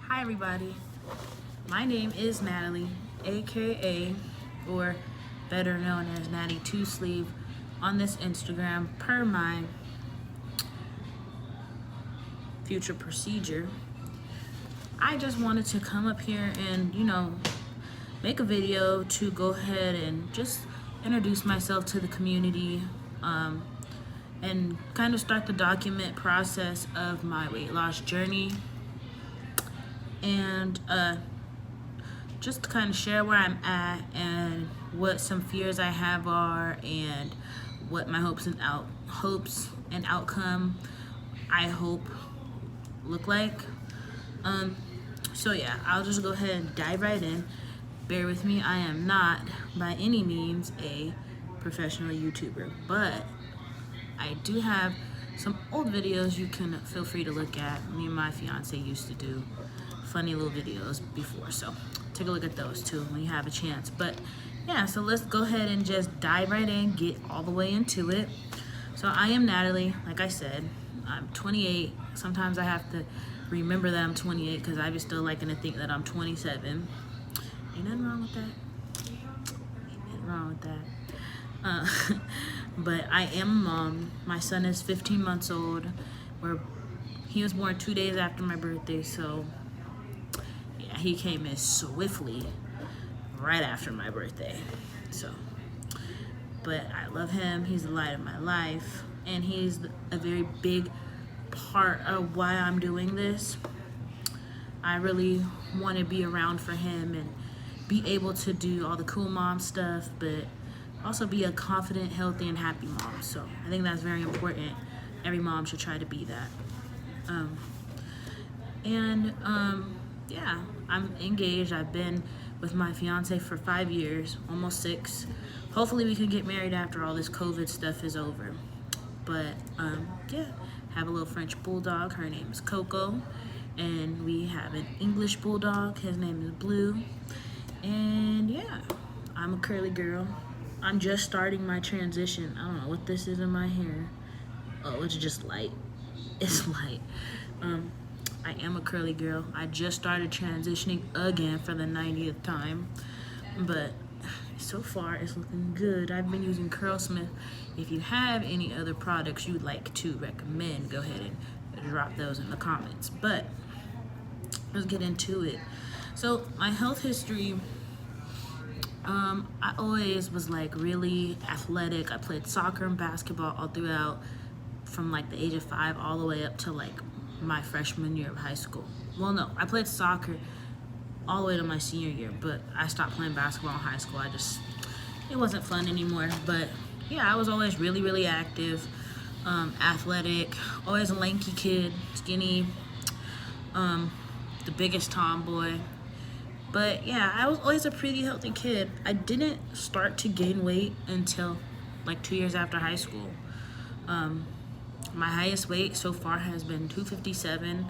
Hi everybody, my name is Natalie, aka, or better known as Natty Two Sleeve on this Instagram per my future procedure. I just wanted to come up here and, make a video to go ahead and just introduce myself to the community, and kind of start the document process of my weight loss journey, and just to kind of share where I'm at and what some fears I have are, and what my hopes and outcome I hope look like. So yeah, I'll just go ahead and dive right in. Bear with me, I am not by any means a professional YouTuber, but I do have some old videos you can feel free to look at. Me and my fiance used to do funny little videos before, so take a look at those too when you have a chance. But yeah, so let's go ahead and just dive right in, get all the way into it. So I am Natalie, like I said. I'm 28. Sometimes I have to remember that I'm 28 because I be still liking to think that I'm 27. Ain't nothing wrong with that. Ain't nothing wrong with that. But I am a mom. My son is 15 months old. He was born 2 days after my birthday, so yeah, he came in swiftly right after my birthday. So, but I love him. He's the light of my life, and he's a very big part of why I'm doing this. I really want to be around for him and be able to do all the cool mom stuff, but also be a confident, healthy, and happy mom. So I think that's very important. Every mom should try to be that. Yeah, I'm engaged. I've been with my fiance for 5 years, almost 6. Hopefully we can get married after all this COVID stuff is over. But yeah, have a little French bulldog. Her name is Coco. And we have an English bulldog. His name is Blue. And yeah, I'm a curly girl. I'm just starting my transition. I don't know what this is in my hair. Oh, it's just light. It's light. I am a curly girl. I just started transitioning again for the 90th time. But so far, it's looking good. I've been using Curlsmith. If you have any other products you'd like to recommend, go ahead and drop those in the comments. But let's get into it. So my health history, I always was like really athletic. I played soccer and basketball all throughout, from like the age of 5 all the way up to like my freshman year of high school. Well, no, I played soccer all the way to my senior year, but I stopped playing basketball in high school. It wasn't fun anymore. But yeah, I was always really, really active, athletic, always a lanky kid, skinny, the biggest tomboy. But yeah, I was always a pretty healthy kid. I didn't start to gain weight until like 2 years after high school. My highest weight so far has been 257,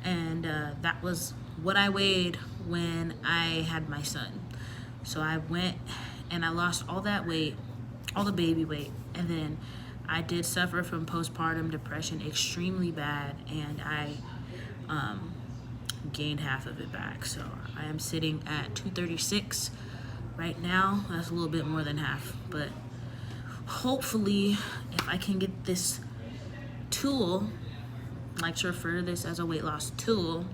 and that was what I weighed when I had my son. So I went and I lost all that weight, all the baby weight, and then I did suffer from postpartum depression extremely bad, and I gained half of it back. So I am sitting at 236 right now. That's a little bit more than half, but hopefully if I can get this tool, I like to refer to this as a weight loss tool,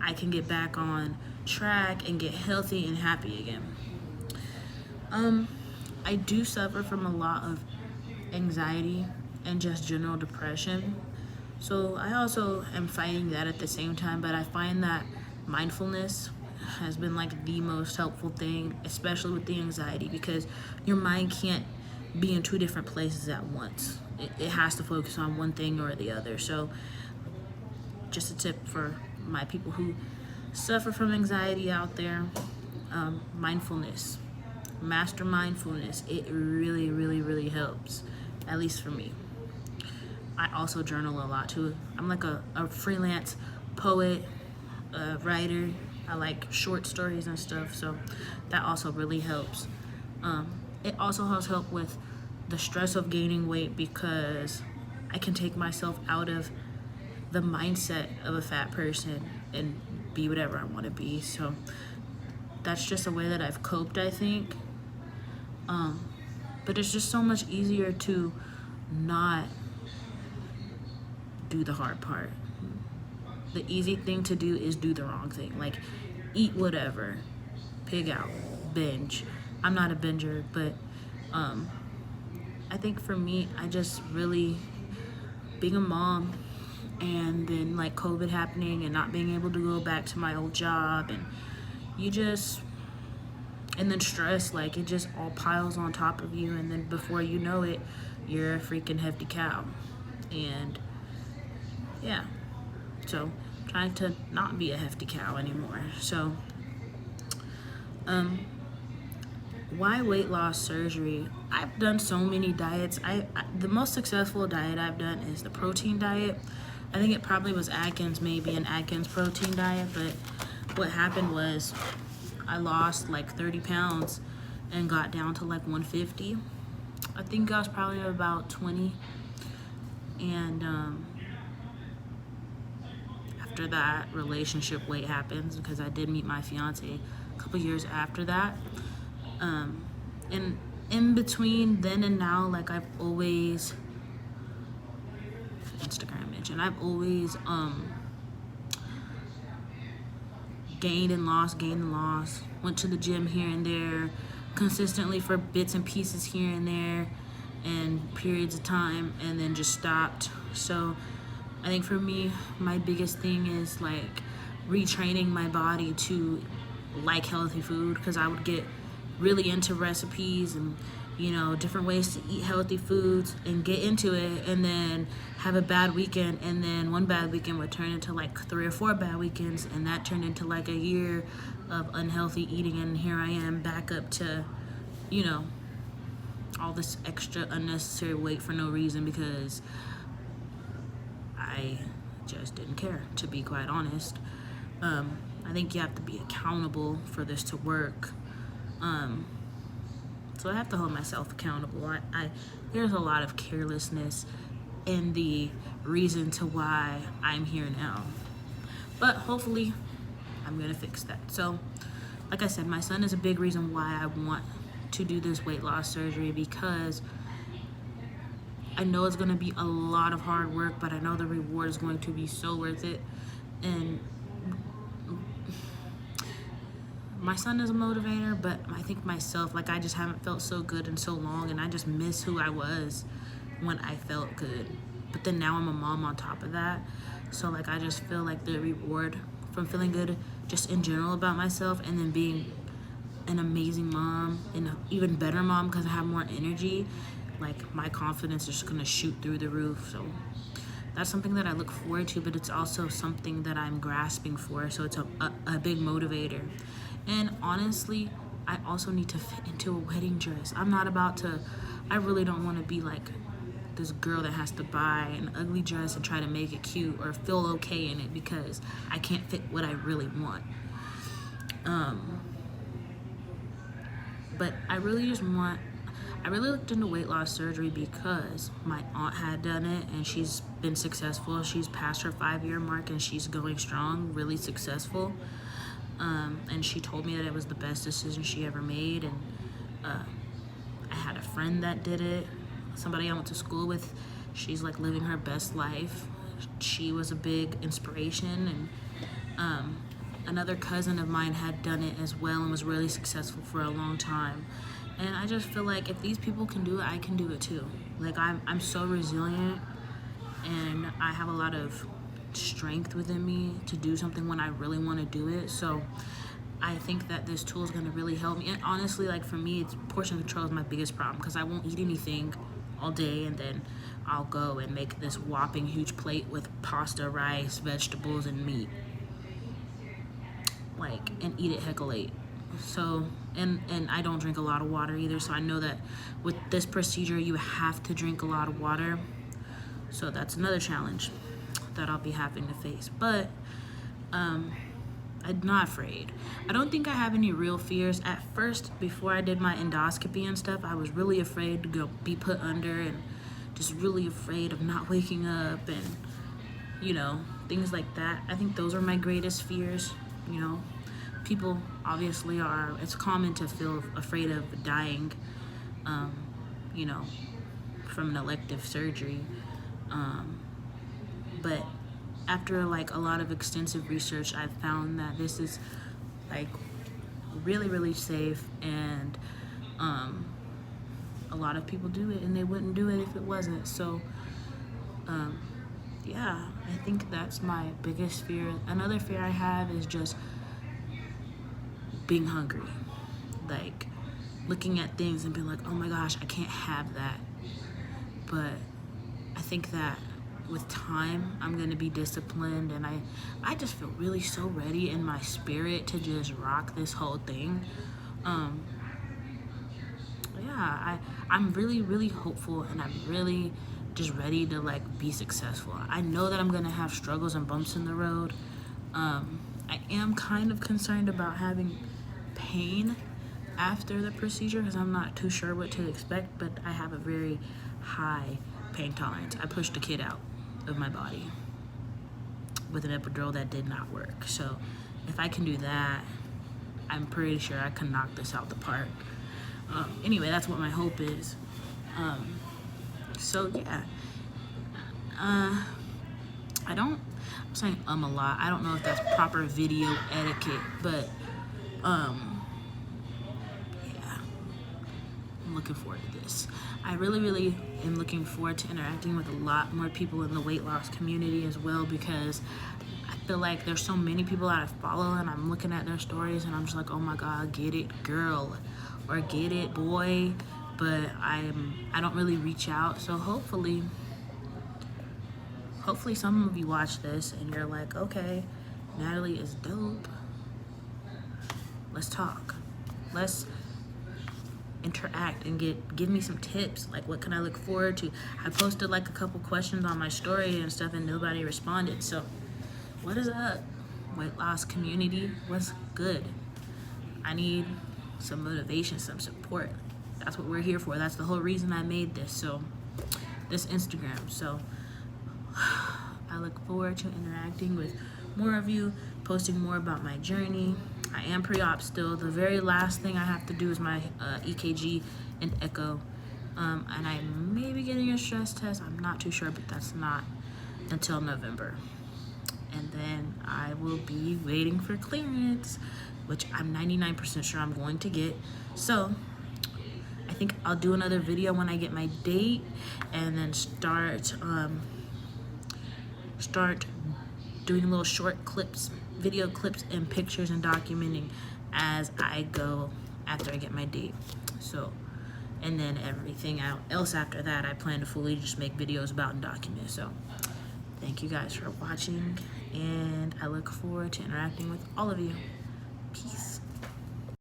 I can get back on track and get healthy and happy again. I do suffer from a lot of anxiety and just general depression. So I also am fighting that at the same time, but I find that mindfulness has been like the most helpful thing, especially with the anxiety, because your mind can't be in 2 different places at once. It has to focus on one thing or the other. So just a tip for my people who suffer from anxiety out there, mindfulness, master mindfulness. It really, really, really helps, at least for me. I also journal a lot too. I'm like a freelance poet, writer. I like short stories and stuff, so that also really helps. It also has helped with the stress of gaining weight, because I can take myself out of the mindset of a fat person and be whatever I want to be. So that's just a way that I've coped, I think. But it's just so much easier to not do the hard part. The easy thing to do is do the wrong thing. Like, eat whatever, pig out, binge. I'm not a binger, but I think for me, I just really, being a mom and then like COVID happening and not being able to go back to my old job, and and then stress, like it just all piles on top of you, and then before you know it, you're a freaking hefty cow. And yeah, so trying to not be a hefty cow anymore. So why weight loss surgery? I've done so many diets. The most successful diet I've done is the protein diet. I think it probably was Atkins, maybe an Atkins protein diet, but what happened was I lost like 30 pounds and got down to like 150. I think I was probably about 20. And after that, relationship weight happens, because I did meet my fiance a couple years after that. And in between then and now, like I've always, Instagram mention, I've always gained and lost, went to the gym here and there consistently for bits and pieces here and there and periods of time, and then just stopped. So I think for me, my biggest thing is like retraining my body to like healthy food, because I would get really into recipes and different ways to eat healthy foods and get into it, and then have a bad weekend, and then one bad weekend would turn into like 3 or 4 bad weekends, and that turned into like a year of unhealthy eating, and here I am back up to all this extra unnecessary weight for no reason, because I just didn't care, to be quite honest. I think you have to be accountable for this to work. So I have to hold myself accountable. There's a lot of carelessness in the reason to why I'm here now. But hopefully I'm gonna fix that. So like I said, my son is a big reason why I want to do this weight loss surgery, because I know it's gonna be a lot of hard work, but I know the reward is going to be so worth it. And my son is a motivator, but I think myself, like I just haven't felt so good in so long, and I just miss who I was when I felt good. But then now I'm a mom on top of that. So like I just feel like the reward from feeling good just in general about myself, and then being an amazing mom and an even better mom because I have more energy, like my confidence is just gonna shoot through the roof. So that's something that I look forward to, but it's also something that I'm grasping for. So it's a big motivator. And honestly, I also need to fit into a wedding dress. I really don't want to be like this girl that has to buy an ugly dress and try to make it cute or feel okay in it because I can't fit what I really want. But I really looked into weight loss surgery because my aunt had done it and she's been successful. She's passed her 5-year mark and she's going strong, really successful. And she told me that it was the best decision she ever made. And I had a friend that did it, somebody I went to school with. She's like living her best life. She was a big inspiration. And another cousin of mine had done it as well and was really successful for a long time. And I just feel like if these people can do it, I can do it too. Like I'm so resilient, and I have a lot of strength within me to do something when I really want to do it. So I think that this tool is going to really help me. And honestly, like for me, it's portion control is my biggest problem, because I won't eat anything all day, and then I'll go and make this whopping huge plate with pasta, rice, vegetables, and meat, like, and eat it heck late. So and I don't drink a lot of water either, so I know that with this procedure you have to drink a lot of water. So that's another challenge that I'll be having to face. But I'm not afraid. I don't think I have any real fears. At first, before I did my endoscopy and stuff, I was really afraid to be put under, and just really afraid of not waking up, and you know, things like that. I think those are my greatest fears. You know, people obviously are, it's common to feel afraid of dying, you know, from an elective surgery. But after like a lot of extensive research, I've found that this is like really safe, and a lot of people do it and they wouldn't do it if it wasn't. So yeah, I think that's my biggest fear. Another fear I have is just being hungry, like looking at things and being like, oh my gosh, I can't have that. But I think that with time, I'm gonna be disciplined, and I just feel really so ready in my spirit to just rock this whole thing. Yeah, I'm really hopeful, and I'm really just ready to like be successful. I know that I'm gonna have struggles and bumps in the road. I am kind of concerned about having pain after the procedure because I'm not too sure what to expect, but I have a very high pain tolerance. I pushed a kid out of my body with an epidural that did not work. So if I can do that, I'm pretty sure I can knock this out the park. Anyway, that's what my hope is. So yeah, I'm saying a lot. I don't know if that's proper video etiquette, but yeah, I'm looking forward to this. I really am looking forward to interacting with a lot more people in the weight loss community as well, because I feel like there's so many people that I follow, and I'm looking at their stories and I'm just like, oh my god, get it girl, or get it boy, but I don't really reach out. So hopefully some of you watch this and you're like, okay, Natalie is dope, let's talk, let's interact and give me some tips, like what can I look forward to. I posted like a couple questions on my story and stuff and nobody responded. So what is up, weight loss community? What's good? I need some motivation, some support. That's what we're here for. That's the whole reason I made this Instagram. So I look forward to interacting with more of you, posting more about my journey. I am pre-op still. The very last thing I have to do is my EKG and echo. And I may be getting a stress test. I'm not too sure, but that's not until November. And then I will be waiting for clearance, which I'm 99% sure I'm going to get. So I think I'll do another video when I get my date, and then start doing little short clips, video clips and pictures, and documenting as I go after I get my date. So, and then everything else after that, I plan to fully just make videos about and document. So thank you guys for watching, and I look forward to interacting with all of you. Peace.